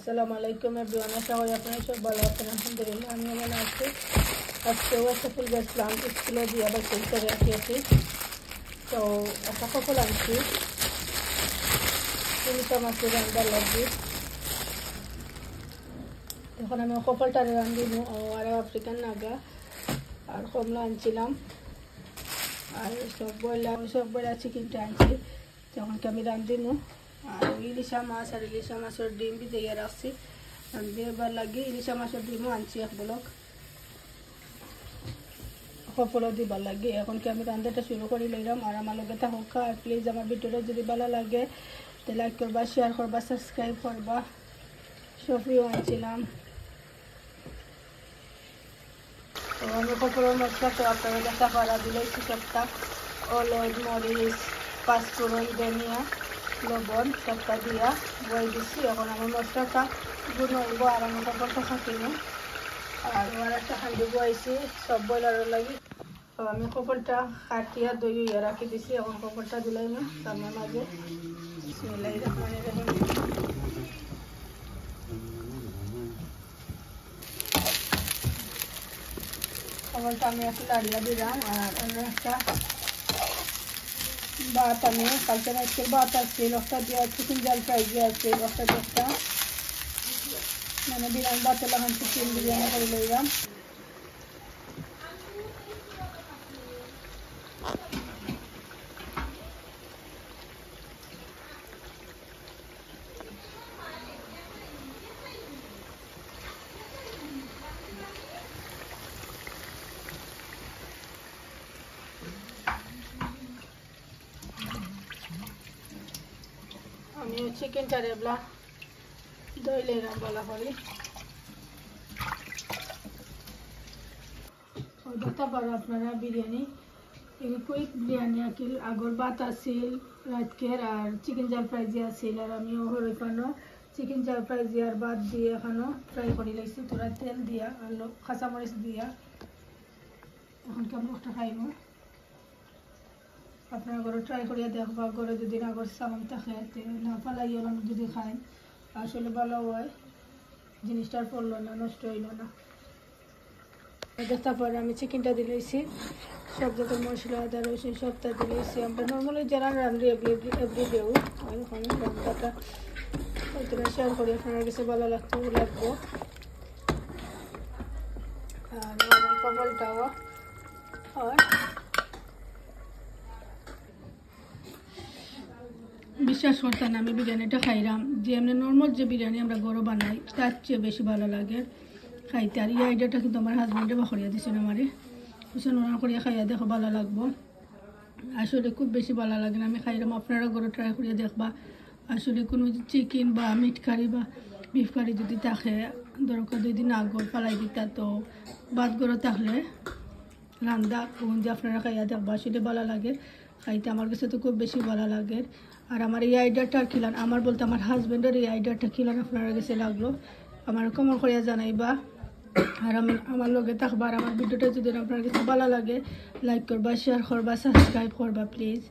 আসসালামু আলাইকুম এভরিওয়ান, আশা করি আপনারা সব ভালো আছেন। আলহামদুলিল্লাহ আমি ভালো আছি। আজকেও একটা ফুল গেছিলাম স্কুলে দিয়ে আবার চলতে রাখিয়েছি। তো একটা কপল আনছি ইলিশা মাছের রান্নার লাগবে। এখন আমি কপলটা রান্ধিব আর আফ্রিকান নাগা আর কমলা আনছিলাম আর সব বয়লা চিকেনটা আনছি। তখনকে আমি রান্ধিব আর ইলিশা মাছ আর ইলিশা মাছের ডিম ভিজিয়ে রাখছি। রান্ধিবার লাগে ইলিশা মাছের ডিমও আনছি এক ব্লক কপলও দিবার লাগে। এখনকে আমি রান্নাটা শুরু করে লইলাম আর আমার লগে থাকুক। আর প্লিজ আমার ভিডিওটা যদি ভালো লাগে তো লাইক করবা, শেয়ার করবা, সাবস্ক্রাইব করবা। সফিও আনছিলাম। তো আমি কপলের মশলা তো আপনারা দেখা করা দিলেছি সবটা হলুদ, মরিচ, পাঁচফোড়ন, ধনিয়া, লবণ সবটা দিয়া বই দিচ্ছি। এখন আমার মশলাটা গুনব আর আমি কপলটা খাটিনি আর আমার একটা হাঁড়ি বইছি সব বয়লারের লাগে। তো আমি কপলটা কাটিয়া দই রাখি দিছি। এখন কপলটা দিলাই না সামনে মাঝে বিসমিল্লাহির রহমানির রহিম। কপলটা আমি একটু লাড়িয়া দিলাম আর অন্য একটা ভাত আমি কালকে রাত্রে ভাত আসছে লকটা দিয়ে চিকেন জাল ফ্রাই দিয়ে আসছে লকটা একটা মানে বিরিয়ানি ভাত এখন চিকেন বিরিয়ানি করে লইলাম। আমি চিকেনটা রেবলা দই লইলাম বলা করি দেখতে পারো আপনারা বিরিয়ানি কুইক বিরিয়ানি আকিল আগর ভাত আছিল রাতকের আর চিকেন জাল ফ্রাই দিয়ে আছিল আর আমি ওখানে চিকেন জাল ফ্রাই দিয়ে আর ভাত দিয়ে এখানে ফ্রাই করে লাইছি তোরা তেল দিয়া আর কাঁচামরিচ দিয়া। এখন কেমন একটা খাইব আপনারা ঘরে ট্রাই করিয়া দেখবা। ঘরে যদি আগর সামান থাকে না ফালাইও না যদি খাই আসলে ভালো হয়, জিনিসটার পড়লো না, নষ্ট হইল না। তারপরে আমি চিকেনটা দিলেছি সব যত মশলা আদা রসুন সবটা দিলেছি। আমরা নর্মালি যারা রান্ধি এভরিডেও আর ওখানে রান্নাটা হয়তো শেয়ার করি আপনার কাছে ভালো লাগবো। আর কমলটাও আর বিশ্বাস করতাম না আমি বিরিয়ানিটা খাইলাম যে এমনি নর্মাল যে বিরিয়ানি আমরা গরু বানাই তার চেয়ে বেশি ভালো লাগে খাইতে। আর এই আইডিয়াটা কিন্তু আমার হাজব্যান্ডে বাখরিয়া দিয়েছেন আমারে কুসন ওরা করিয়া খাইয়া দেখো ভালো লাগবো। আসলে খুব বেশি ভালো লাগে না আমি খাইলাম। আপনারা গরু ট্রাই করিয়া দেখবা। আসলে কোনো চিকেন বা মিট কারি বা বিফ কারি যদি থাকে দরকার 2 দিন আগর ফালাই দিতা তো ভাত গরু থাকলে রান্দা কোন যে আপনারা খাইয়া দেখবা আসলে ভালো লাগে খাইতে। আমার কাছে তো খুব বেশি ভালো লাগে। আর আমার এই আইডিয়াটা খিলান আমার বলতে আমার হাজব্যান্ডের এই আইডিয়াটা খিলান আপনার কাছে লাগলো আমার কমল করিয়া জানাইবা। আর আমার লগে থাকবা। আর আমার ভিডিওটা যদি আপনার কাছে ভালো লাগে লাইক করবা, শেয়ার করবা, সাবস্ক্রাইব করবা প্লিজ।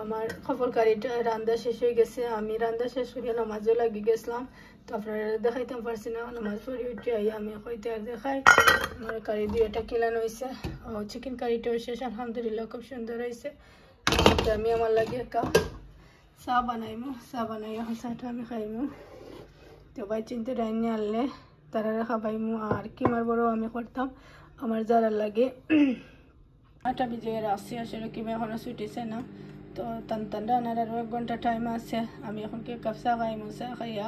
আমার খবর কারিটা রান্না শেষ হয়ে গেছে। আমি রান্না শেষ করিয়া নামাজও লাগি গেছিলাম। তো আপনারা দেখাইতাম পারছি না নামাজ পড়ে উঠে আই আমি হইতে আর দেখাই। আমার কারি 2টা কিলানো হয়েছে ও চিকেন কারিটা শেষ আলহামদুলিল্লাহ খুব সুন্দর হয়েছে। তো আমি আমার লাগে একটা চা বানাইমু, চা বানাই এখন চাটা আমি খাইমু। তো ভাই চিনতে ডাইনি আনলে তারা খাবাইমু আর কিমার বড় আমি করতাম আমার যারা লাগে আটা ভিজিয়ে রাখছি। আসলে কিমা এখনো ছুটিছে না তো টান রান্নার আরও 1 ঘন্টা টাইম আছে। আমি এখন কি কাপ চা খাইমু, চা খাইয়া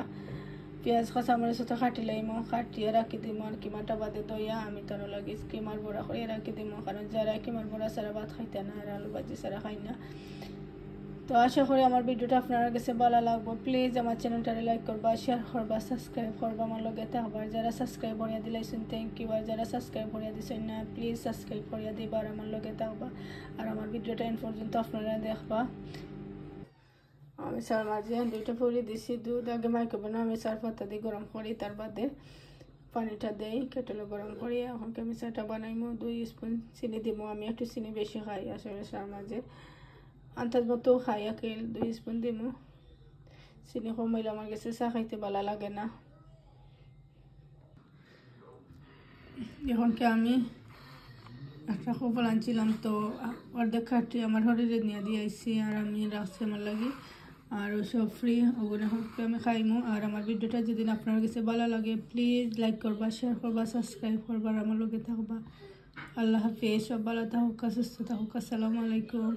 পেঁয়াজ কাঁচামরিচ তো কাটি লাইমু, কাটিয়ে রাখি দিমু আর কিমাটা বাদে দইয়া আমি তার লাগে কিমার বড়া করে রাখি দিমু। কারণ যারা কিমার বড়া ছাড়া ভাত খাইতে না আর আলু ভাজি ছাড়া খাই না। তো আশা করি আমার ভিডিওটা আপনার কাছে ভালো লাগবে। প্লিজ আমার চ্যানেলটারে লাইক করবা, শেয়ার করবা, সাবস্ক্রাইব করবা আমার লগে থাকবা। যারা সাবস্ক্রাইব করিয়া দিলাইছেন থ্যাংক ইউ। আর যারা সাবস্ক্রাইব করিয়া দিছেন না প্লিজ সাবস্ক্রাইব করিয়া দিবা আর আমার লগে থাকবা। আর আমার ভিডিওটা এন পর্যন্ত আপনারা দেখবা। আমি চার মাঝে 2টা পরি দিছি দুধ আগে মাইক্রোওভেনে আমি 4 পাতা দিয়ে গরম করি, তার বাদে পানিটা দেই কেটলে গরম করি। এখন আমি চাটা বানাইমো, 2 স্পুন চিনি দিব। আমি একটু চিনি বেশি খাই আসলে চার মাঝে, আন্দাজ মতো খাই আকেল 2 স্পুন দিব। চিনি কমাইলে আমার কাছে চা খাইতে ভালো লাগে না। এখন আমি একটা খবর আনছিলাম, তো অর্ধেক খাটি আমার শরীরে নিয়ে দিয়ে আইসি আর আমি রাখছি আমার লাগে, আর সব ফ্রি ওগুলো আমি খাইমো। আর আমার ভিডিওটা যদি আপনার কাছে ভালো লাগে প্লিজ লাইক করবা, শেয়ার করবা, সাবস্ক্রাইব করবা, আর আমার লগে থাকবা। আল্লাহ হাফেজ, সব ভালো থাকুক, সুস্থ থাকুক, আসসালামু আলাইকুম।